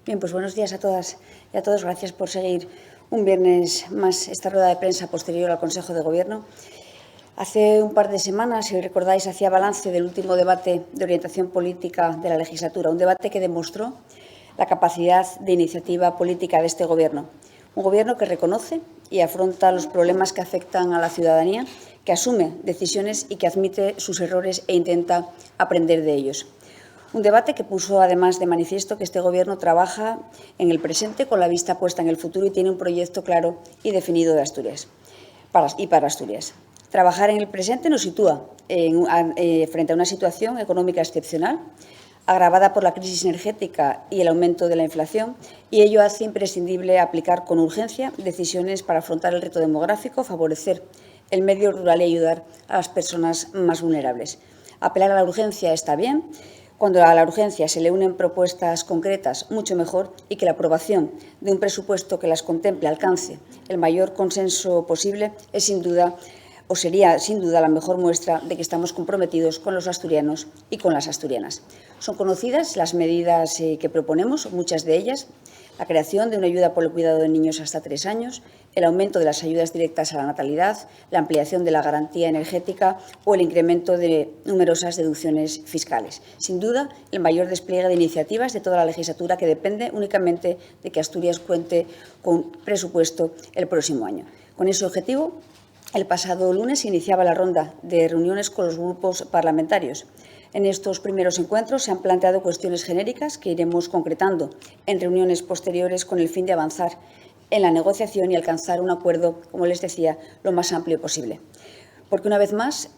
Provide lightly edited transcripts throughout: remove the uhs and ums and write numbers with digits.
Bien, pues buenos días a todas y a todos. Gracias por seguir un viernes más esta rueda de prensa posterior al Consejo de Gobierno. Hace un par de semanas, si recordáis, hacía balance del último debate de orientación política de la legislatura, un debate que demostró la capacidad de iniciativa política de este Gobierno. Un Gobierno que reconoce y afronta los problemas que afectan a la ciudadanía, que asume decisiones y que admite sus errores e intenta aprender de ellos. Un debate que puso, además, de manifiesto que este Gobierno trabaja en el presente con la vista puesta en el futuro y tiene un proyecto claro y definido de Asturias para Asturias. Trabajar en el presente nos sitúa frente a una situación económica excepcional, agravada por la crisis energética y el aumento de la inflación, y ello hace imprescindible aplicar con urgencia decisiones para afrontar el reto demográfico, favorecer el medio rural y ayudar a las personas más vulnerables. Apelar a la urgencia está bien. Cuando a la urgencia se le unen propuestas concretas, mucho mejor, y que la aprobación de un presupuesto que las contemple alcance el mayor consenso posible es sin duda, o sería sin duda, la mejor muestra de que estamos comprometidos con los asturianos y con las asturianas. Son conocidas las medidas que proponemos, muchas de ellas: la creación de una ayuda por el cuidado de niños hasta 3 años, el aumento de las ayudas directas a la natalidad, la ampliación de la garantía energética o el incremento de numerosas deducciones fiscales. Sin duda, el mayor despliegue de iniciativas de toda la legislatura, que depende únicamente de que Asturias cuente con presupuesto el próximo año. Con ese objetivo, el pasado lunes se iniciaba la ronda de reuniones con los grupos parlamentarios. En estos primeros encuentros se han planteado cuestiones genéricas que iremos concretando en reuniones posteriores con el fin de avanzar en la negociación y alcanzar un acuerdo, como les decía, lo más amplio posible. Porque, una vez más,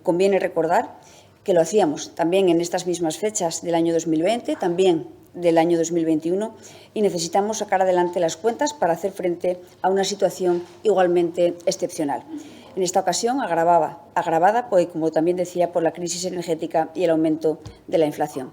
conviene recordar que lo hacíamos también en estas mismas fechas del año 2020, también del año 2021, y necesitamos sacar adelante las cuentas para hacer frente a una situación igualmente excepcional. En esta ocasión agravada, pues, como también decía, por la crisis energética y el aumento de la inflación.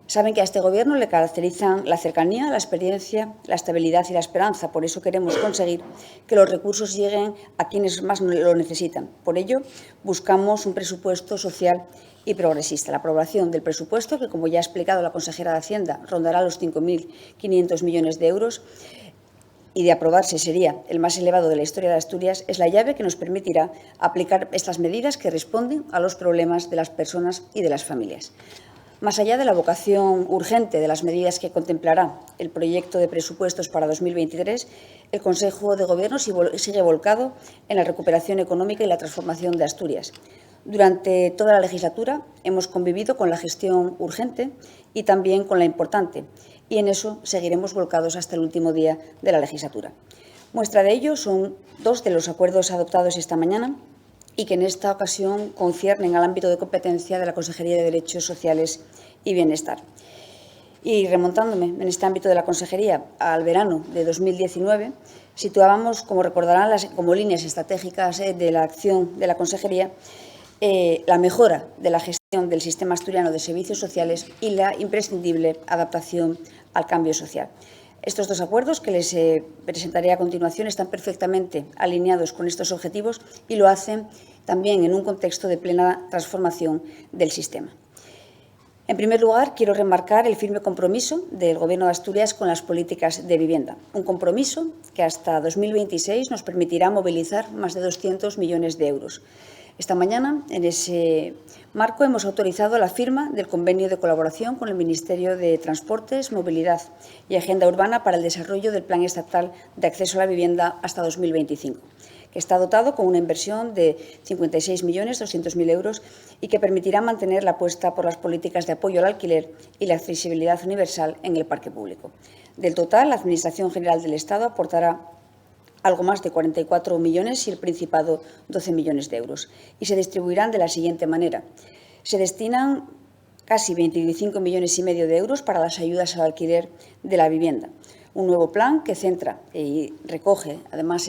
Saben que a este Gobierno le caracterizan la cercanía, la experiencia, la estabilidad y la esperanza. Por eso queremos conseguir que los recursos lleguen a quienes más lo necesitan. Por ello, buscamos un presupuesto social y progresista. La aprobación del presupuesto, que, como ya ha explicado la consejera de Hacienda, rondará los 5.500 millones de euros, y de aprobarse sería el más elevado de la historia de Asturias, es la llave que nos permitirá aplicar estas medidas que responden a los problemas de las personas y de las familias. Más allá de la vocación urgente de las medidas que contemplará el proyecto de presupuestos para 2023, el Consejo de Gobierno sigue volcado en la recuperación económica y la transformación de Asturias. Durante toda la legislatura hemos convivido con la gestión urgente y también con la importante, y en eso seguiremos volcados hasta el último día de la legislatura. Muestra de ello son 2 de los acuerdos adoptados esta mañana y que en esta ocasión conciernen al ámbito de competencia de la Consejería de Derechos Sociales y Bienestar. Y remontándome en este ámbito de la Consejería al verano de 2019, situábamos, como recordarán, como líneas estratégicas de la acción de la Consejería, la mejora de la gestión del sistema asturiano de servicios sociales y la imprescindible adaptación al cambio social. Estos 2 acuerdos que les presentaré a continuación están perfectamente alineados con estos objetivos y lo hacen también en un contexto de plena transformación del sistema. En primer lugar, quiero remarcar el firme compromiso del Gobierno de Asturias con las políticas de vivienda, un compromiso que hasta 2026 nos permitirá movilizar más de 200 millones de euros. Esta mañana, en ese marco, hemos autorizado la firma del convenio de colaboración con el Ministerio de Transportes, Movilidad y Agenda Urbana para el desarrollo del Plan Estatal de Acceso a la Vivienda hasta 2025, que está dotado con una inversión de 56.200.000 euros y que permitirá mantener la apuesta por las políticas de apoyo al alquiler y la accesibilidad universal en el parque público. Del total, la Administración General del Estado aportará algo más de 44 millones y el Principado 12 millones de euros. Y se distribuirán de la siguiente manera. Se destinan casi 25,5 millones de euros para las ayudas al alquiler de la vivienda. Un nuevo plan que centra y recoge, además,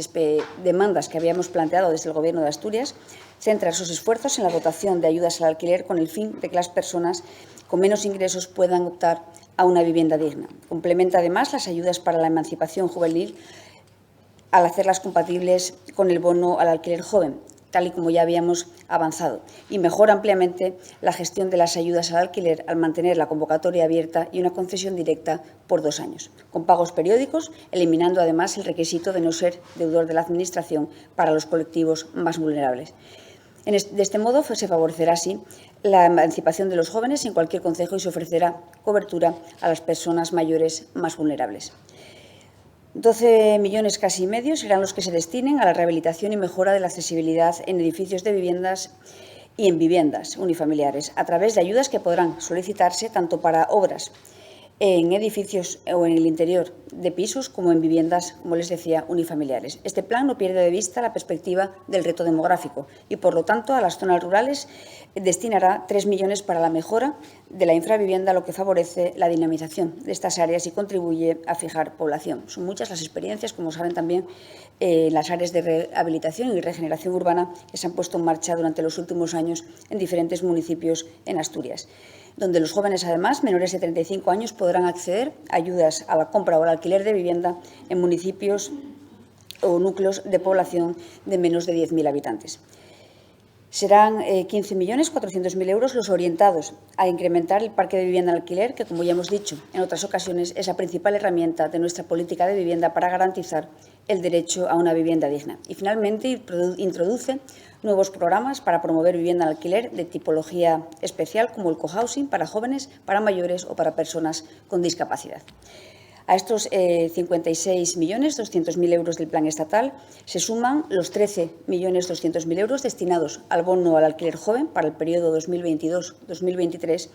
demandas que habíamos planteado desde el Gobierno de Asturias, centra sus esfuerzos en la dotación de ayudas al alquiler con el fin de que las personas con menos ingresos puedan optar a una vivienda digna. Complementa, además, las ayudas para la emancipación juvenil al hacerlas compatibles con el bono al alquiler joven. tal y como ya habíamos avanzado, y mejora ampliamente la gestión de las ayudas al alquiler al mantener la convocatoria abierta y una concesión directa por 2 años, con pagos periódicos, eliminando además el requisito de no ser deudor de la Administración para los colectivos más vulnerables. De este modo se favorecerá así la emancipación de los jóvenes en cualquier concejo y se ofrecerá cobertura a las personas mayores más vulnerables. 12 millones casi y medio serán los que se destinen a la rehabilitación y mejora de la accesibilidad en edificios de viviendas y en viviendas unifamiliares, a través de ayudas que podrán solicitarse tanto para obras en edificios o en el interior de pisos como en viviendas, como les decía, unifamiliares. Este plan no pierde de vista la perspectiva del reto demográfico y, por lo tanto, a las zonas rurales destinará 3 millones para la mejora de la infravivienda, lo que favorece la dinamización de estas áreas y contribuye a fijar población. Son muchas las experiencias, como saben también, en las áreas de rehabilitación y regeneración urbana que se han puesto en marcha durante los últimos años en diferentes municipios en Asturias, donde los jóvenes, además, menores de 35 años, podrán acceder a ayudas a la compra o al alquiler de vivienda en municipios o núcleos de población de menos de 10.000 habitantes. Serán 15.400.000 euros los orientados a incrementar el parque de vivienda en alquiler, que, como ya hemos dicho en otras ocasiones, es la principal herramienta de nuestra política de vivienda para garantizar el derecho a una vivienda digna. Y, finalmente, introduce nuevos programas para promover vivienda en alquiler de tipología especial, como el cohousing para jóvenes, para mayores o para personas con discapacidad. A estos 56.200.000 euros del plan estatal se suman los 13.200.000 euros destinados al bono al alquiler joven para el periodo 2022-2023,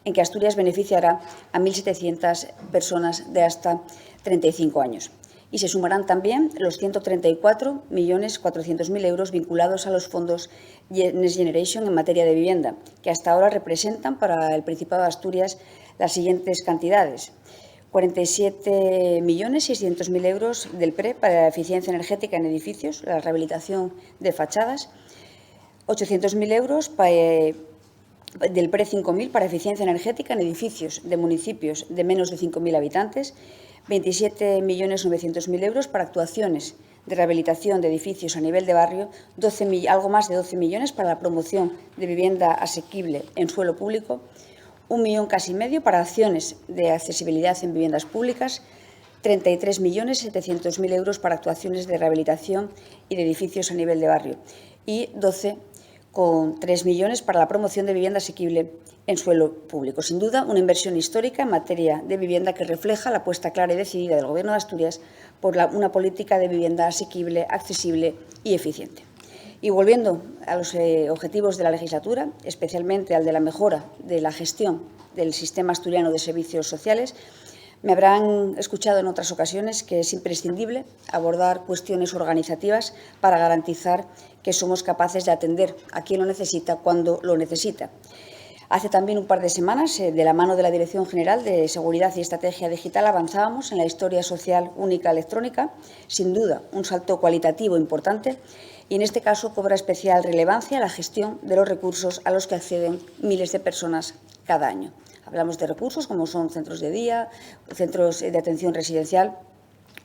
en que Asturias beneficiará a 1.700 personas de hasta 35 años. Y se sumarán también los 134.400.000 euros vinculados a los fondos Next Generation en materia de vivienda, que hasta ahora representan para el Principado de Asturias las siguientes cantidades: 47.600.000 euros del PRE para la eficiencia energética en edificios, la rehabilitación de fachadas, 800.000 euros del PRE 5.000 para eficiencia energética en edificios de municipios de menos de 5.000 habitantes, 27.900.000 euros para actuaciones de rehabilitación de edificios a nivel de barrio, algo más de 12 millones para la promoción de vivienda asequible en suelo público, 1 millón casi medio para acciones de accesibilidad en viviendas públicas, 33.700.000 euros para actuaciones de rehabilitación y de edificios a nivel de barrio y 12,3 millones para la promoción de vivienda asequible en suelo público. Sin duda, una inversión histórica en materia de vivienda que refleja la apuesta clara y decidida del Gobierno de Asturias por una política de vivienda asequible, accesible y eficiente. Y volviendo a los objetivos de la legislatura, especialmente al de la mejora de la gestión del sistema asturiano de servicios sociales, me habrán escuchado en otras ocasiones que es imprescindible abordar cuestiones organizativas para garantizar que somos capaces de atender a quien lo necesita cuando lo necesita. Hace también un par de semanas, de la mano de la Dirección General de Seguridad y Estrategia Digital, avanzábamos en la historia social única electrónica, sin duda un salto cualitativo importante, y en este caso cobra especial relevancia la gestión de los recursos a los que acceden miles de personas cada año. Hablamos de recursos como son centros de día, centros de atención residencial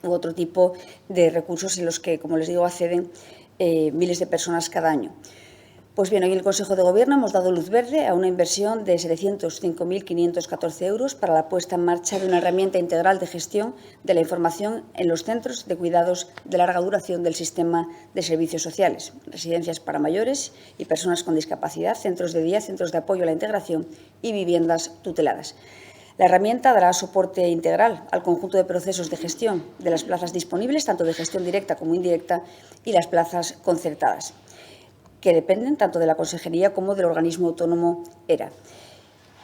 u otro tipo de recursos en los que, como les digo, acceden miles de personas cada año. Pues bien, hoy en el Consejo de Gobierno hemos dado luz verde a una inversión de 705.514 euros para la puesta en marcha de una herramienta integral de gestión de la información en los centros de cuidados de larga duración del sistema de servicios sociales, residencias para mayores y personas con discapacidad, centros de día, centros de apoyo a la integración y viviendas tuteladas. La herramienta dará soporte integral al conjunto de procesos de gestión de las plazas disponibles, tanto de gestión directa como indirecta, y las plazas concertadas, que dependen tanto de la Consejería como del organismo autónomo ERA.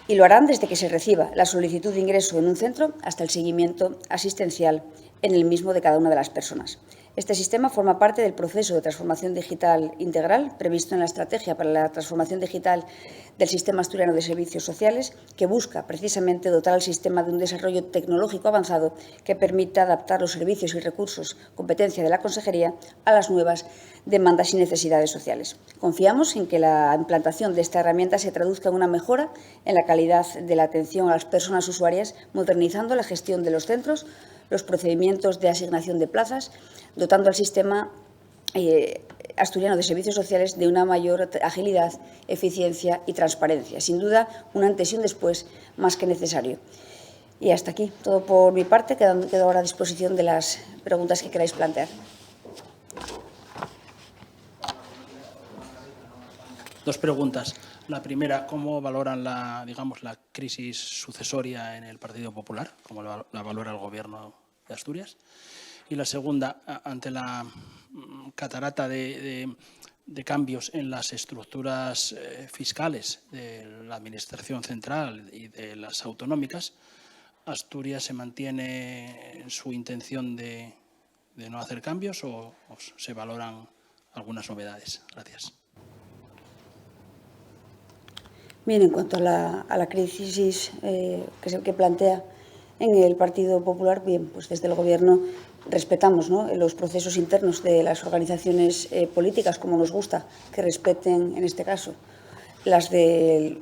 Y lo harán desde que se reciba la solicitud de ingreso en un centro hasta el seguimiento asistencial en el mismo de cada una de las personas. Este sistema forma parte del proceso de transformación digital integral previsto en la Estrategia para la Transformación Digital del Sistema Asturiano de Servicios Sociales, que busca precisamente dotar al sistema de un desarrollo tecnológico avanzado que permita adaptar los servicios y recursos, competencia de la Consejería, a las nuevas demandas y necesidades sociales. Confiamos en que la implantación de esta herramienta se traduzca en una mejora en la calidad de la atención a las personas usuarias, modernizando la gestión de los centros, los procedimientos de asignación de plazas, dotando al sistema asturiano de servicios sociales de una mayor agilidad, eficiencia y transparencia. Sin duda, un antes y un después más que necesario. Y hasta aquí, todo por mi parte. Quedo ahora a disposición de las preguntas que queráis plantear. Dos preguntas. La primera, ¿cómo valoran la crisis sucesoria en el Partido Popular? ¿Cómo la valora el Gobierno de Asturias? Y la segunda, ante la catarata de cambios en las estructuras fiscales de la Administración central y de las autonómicas, ¿Asturias se mantiene en su intención de no hacer cambios o se valoran algunas novedades? Gracias. Bien, en cuanto a la crisis que plantea en el Partido Popular, bien, pues desde el Gobierno respetamos, ¿no?, los procesos internos de las organizaciones políticas, como nos gusta que respeten, en este caso, las de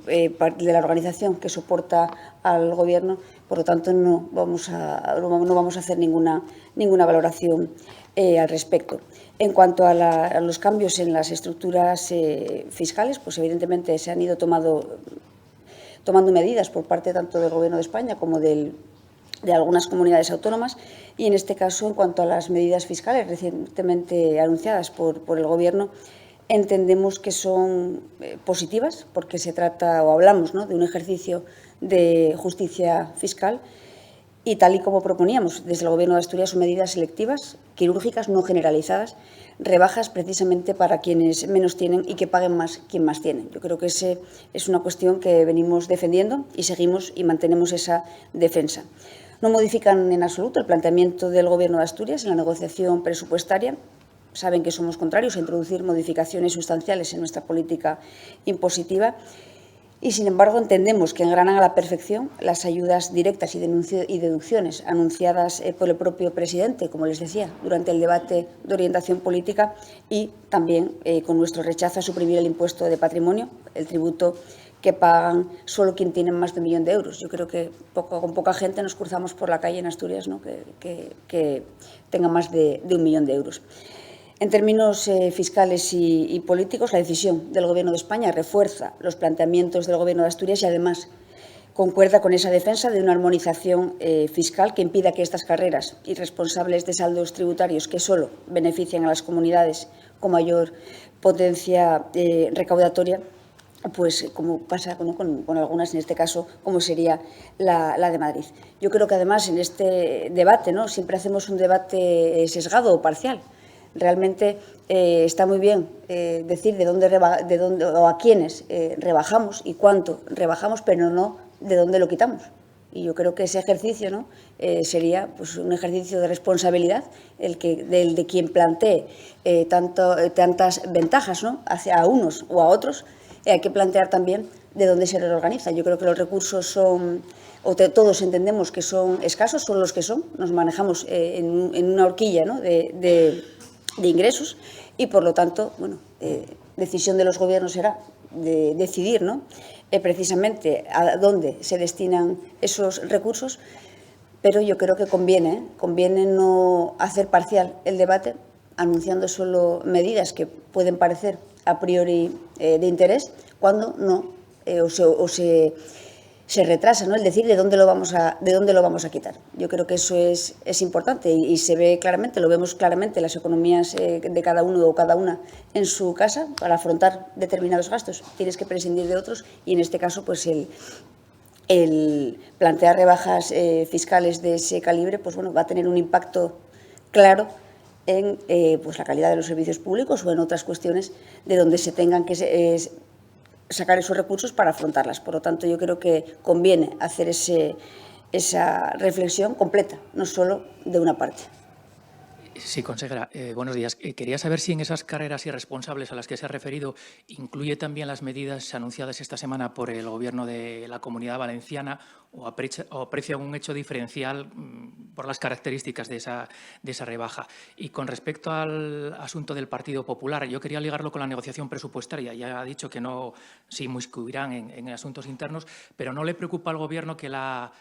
la organización que soporta al Gobierno. Por lo tanto, no vamos a hacer ninguna valoración al respecto. En cuanto a los cambios en las estructuras fiscales, pues evidentemente se han ido tomando medidas por parte tanto del Gobierno de España como de algunas comunidades autónomas, y en este caso, en cuanto a las medidas fiscales recientemente anunciadas por el Gobierno, entendemos que son positivas, porque se trata, o hablamos, ¿no?, de un ejercicio de justicia fiscal, y tal y como proponíamos desde el Gobierno de Asturias, son medidas selectivas, quirúrgicas, no generalizadas, rebajas precisamente para quienes menos tienen y que paguen más quien más tiene. Yo creo que esa es una cuestión que venimos defendiendo y seguimos y mantenemos esa defensa. No modifican en absoluto el planteamiento del Gobierno de Asturias en la negociación presupuestaria. Saben que somos contrarios a introducir modificaciones sustanciales en nuestra política impositiva y, sin embargo, entendemos que engranan a la perfección las ayudas directas y deducciones anunciadas por el propio presidente, como les decía, durante el debate de orientación política, y también con nuestro rechazo a suprimir el impuesto de patrimonio, el tributo que pagan solo quien tiene más de 1 millón de euros. Yo creo que con poca gente nos cruzamos por la calle en Asturias, ¿no?, que tenga más de 1 millón de euros. En términos fiscales y políticos, la decisión del Gobierno de España refuerza los planteamientos del Gobierno de Asturias y, además, concuerda con esa defensa de una armonización fiscal que impida que estas carreras irresponsables de saldos tributarios, que solo benefician a las comunidades con mayor potencia recaudatoria, pues como pasa con algunas, en este caso, como sería la de Madrid. Yo creo que, además, en este debate, ¿no?, siempre hacemos un debate sesgado o parcial. Realmente está muy bien decir de dónde o a quiénes rebajamos y cuánto rebajamos, pero no de dónde lo quitamos. Y yo creo que ese ejercicio, ¿no?, sería, pues, un ejercicio de responsabilidad el de quien plantee tantas ventajas, ¿no?, hacia unos o a otros. Hay que plantear también de dónde se reorganiza. Yo creo que los recursos son, todos entendemos que son escasos, son los que son. Nos manejamos en una horquilla, ¿no?, de ingresos, y, por lo tanto, bueno, decisión de los gobiernos será de decidir, ¿no?, precisamente a dónde se destinan esos recursos, pero yo creo que conviene no hacer parcial el debate, anunciando solo medidas que pueden parecer a priori de interés, cuando no se retrasa, ¿no?, el decir de dónde lo vamos a quitar. Yo creo que eso es importante y se ve claramente, lo vemos claramente en las economías de cada uno o cada una en su casa. Para afrontar determinados gastos tienes que prescindir de otros, y en este caso, pues el plantear rebajas fiscales de ese calibre, pues bueno, va a tener un impacto claro en pues la calidad de los servicios públicos o en otras cuestiones de donde se tengan que sacar esos recursos para afrontarlas. Por lo tanto, yo creo que conviene hacer esa reflexión completa, no solo de una parte. Sí, consejera, buenos días. Quería saber si en esas carreras irresponsables a las que se ha referido incluye también las medidas anunciadas esta semana por el Gobierno de la Comunidad Valenciana, o aprecia un hecho diferencial por las características de esa rebaja. Y con respecto al asunto del Partido Popular, yo quería ligarlo con la negociación presupuestaria. Ya ha dicho que no se inmiscuirán en asuntos internos, pero ¿no le preocupa al Gobierno que la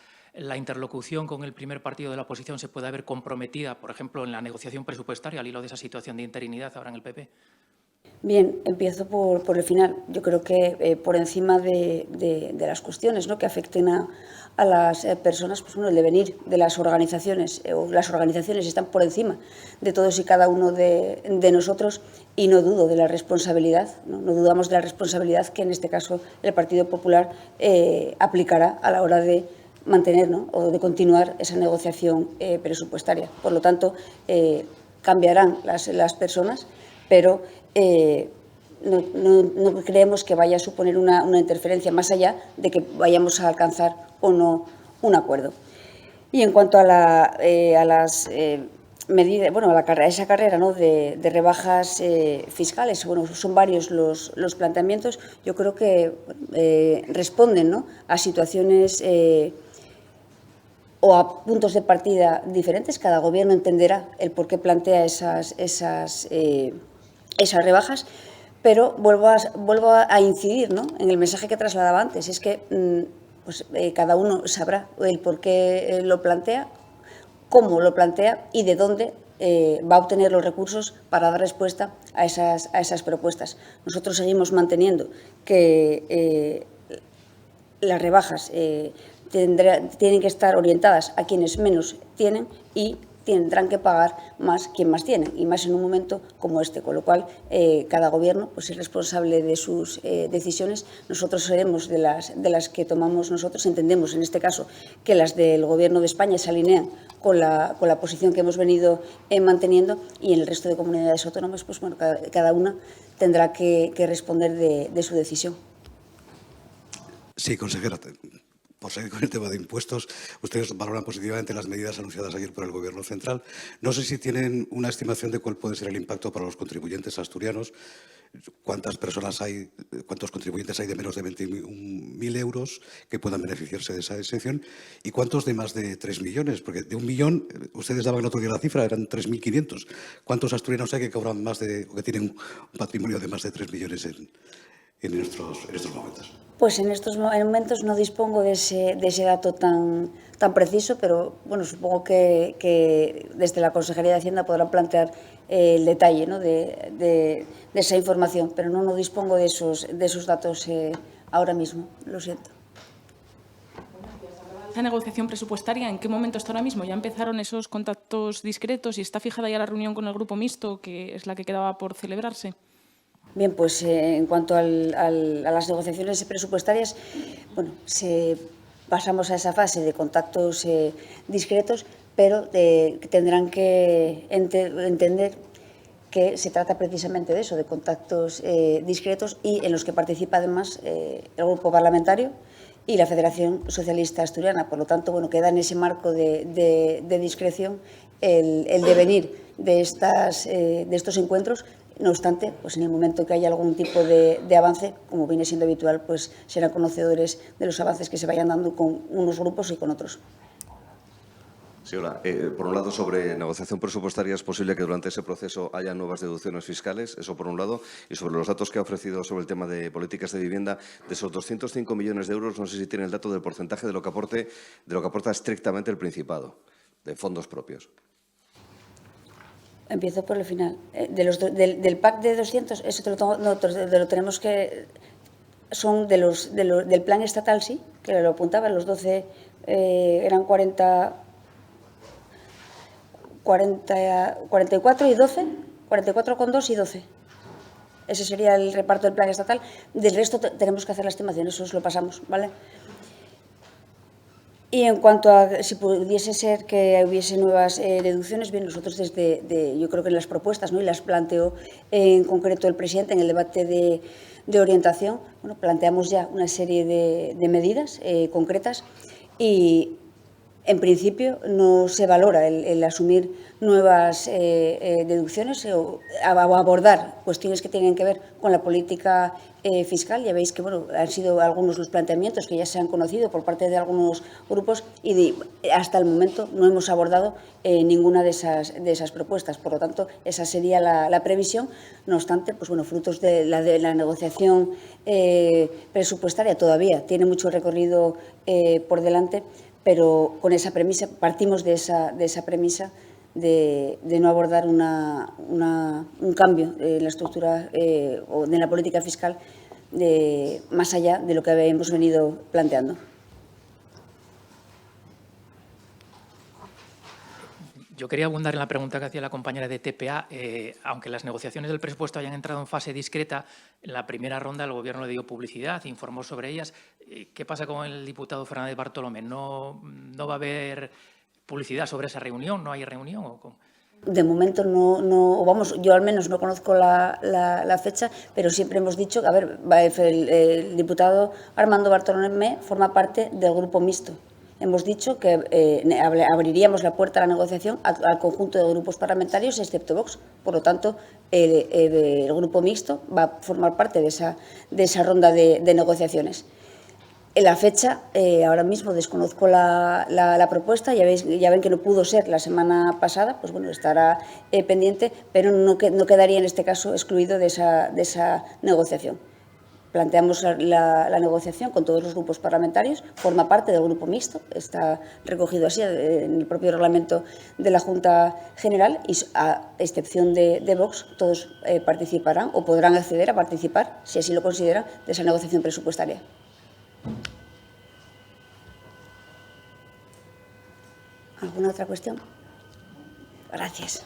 interlocución con el primer partido de la oposición se pueda ver comprometida, por ejemplo, en la negociación presupuestaria al hilo de esa situación de interinidad ahora en el PP? Bien, empiezo por el final. Yo creo que por encima de las cuestiones, ¿no?, que afecten a las personas, pues bueno, el devenir de las organizaciones, o las organizaciones están por encima de todos y cada uno de nosotros, y no dudo de la responsabilidad, no dudamos de la responsabilidad que en este caso el Partido Popular aplicará a la hora de mantener, ¿no?, o de continuar esa negociación presupuestaria. Por lo tanto, cambiarán las personas, pero no creemos que vaya a suponer una interferencia más allá de que vayamos a alcanzar o no un acuerdo. Y en cuanto a las medidas, bueno, a esa carrera, ¿no?, de rebajas fiscales, bueno, son varios los planteamientos. Yo creo que responden, ¿no?, a situaciones o a puntos de partida diferentes. Cada gobierno entenderá el por qué plantea esas rebajas, pero vuelvo a incidir, ¿no?, en el mensaje que trasladaba antes. Es que cada uno sabrá el por qué lo plantea, cómo lo plantea y de dónde va a obtener los recursos para dar respuesta a esas propuestas. Nosotros seguimos manteniendo que las rebajas tienen que estar orientadas a quienes menos tienen y tendrán que pagar más quien más tiene, y más en un momento como este, con lo cual cada gobierno pues es responsable de sus decisiones. Nosotros seremos de las que tomamos nosotros. Entendemos en este caso que las del Gobierno de España se alinean con la posición que hemos venido manteniendo, y en el resto de comunidades autónomas pues bueno, cada una tendrá que responder de su decisión. Sí, consejera, por seguir con el tema de impuestos, ustedes valoran positivamente las medidas anunciadas ayer por el Gobierno central. No sé si tienen una estimación de cuál puede ser el impacto para los contribuyentes asturianos. ¿Cuántos contribuyentes hay de menos de 21.000 euros que puedan beneficiarse de esa exención? ¿Y cuántos de más de 3 millones? Porque de 1 millón, ustedes daban el otro día la cifra, eran 3.500. ¿Cuántos asturianos hay que cobran más o que tienen un patrimonio de más de 3 millones en estos momentos? Pues en estos momentos no dispongo de ese dato tan preciso, pero bueno, supongo que desde la Consejería de Hacienda podrán plantear el detalle, ¿no?, de esa información, pero no dispongo de esos datos ahora mismo, lo siento. Esa negociación presupuestaria, ¿en qué momento está ahora mismo? ¿Ya empezaron esos contactos discretos y está fijada ya la reunión con el Grupo Mixto, que es la que quedaba por celebrarse? Bien, pues en cuanto a las negociaciones presupuestarias, bueno, pasamos a esa fase de contactos discretos, pero tendrán que entender que se trata precisamente de eso, de contactos discretos, y en los que participa además el Grupo Parlamentario y la Federación Socialista Asturiana. Por lo tanto, bueno, queda en ese marco de discreción el devenir de estos encuentros. No obstante, pues en el momento que haya algún tipo de avance, como viene siendo habitual, pues serán conocedores de los avances que se vayan dando con unos grupos y con otros. Sí, hola. Por un lado, sobre negociación presupuestaria, ¿es posible que durante ese proceso haya nuevas deducciones fiscales? Eso por un lado. Y sobre los datos que ha ofrecido sobre el tema de políticas de vivienda, de esos 205 millones de euros, no sé si tiene el dato del porcentaje de lo que aporta estrictamente el Principado, de fondos propios. Empiezo por el final. Del PAC de 200, eso lo tenemos que... Son del plan estatal, sí, que lo apuntaba, los 12 eran 44 y 12, 44,2 y 12. Ese sería el reparto del plan estatal. Del resto tenemos que hacer la estimación, eso os lo pasamos, ¿vale? Y en cuanto a si pudiese ser que hubiese nuevas deducciones, bien, nosotros yo creo que en las propuestas, ¿no?, y las planteó en concreto el presidente en el debate de orientación, bueno, planteamos ya una serie de medidas concretas, y en principio no se valora el asumir nuevas deducciones o abordar cuestiones que tienen que ver con la política fiscal. Ya veis que bueno, han sido algunos los planteamientos que ya se han conocido por parte de algunos grupos, y hasta el momento no hemos abordado ninguna de esas propuestas. Por lo tanto, esa sería la previsión. No obstante, pues bueno, frutos de la negociación presupuestaria todavía tiene mucho recorrido por delante, pero con esa premisa, partimos de esa premisa no abordar un cambio en la estructura o en la política fiscal más allá de lo que hemos venido planteando. Yo quería abundar en la pregunta que hacía la compañera de TPA. Aunque las negociaciones del presupuesto hayan entrado en fase discreta, en la primera ronda el Gobierno le dio publicidad, informó sobre ellas. ¿Qué pasa con el diputado Fernández Bartolomé? ¿No va a haber publicidad sobre esa reunión? ¿No hay reunión? ¿O cómo? De momento yo al menos no conozco la fecha, pero siempre hemos dicho que, a ver, el diputado Armando Bartolomé forma parte del grupo mixto. Hemos dicho que abriríamos la puerta a la negociación al conjunto de grupos parlamentarios, excepto Vox. Por lo tanto, el grupo mixto va a formar parte de esa ronda de negociaciones. En la fecha, ahora mismo desconozco la propuesta, ya ven que no pudo ser la semana pasada, pues bueno, estará pendiente, pero no quedaría en este caso excluido de esa negociación. Planteamos la negociación con todos los grupos parlamentarios, forma parte del grupo mixto, está recogido así en el propio reglamento de la Junta General y, a excepción de Vox, todos participarán o podrán acceder a participar, si así lo consideran, de esa negociación presupuestaria. ¿Alguna otra cuestión? Gracias.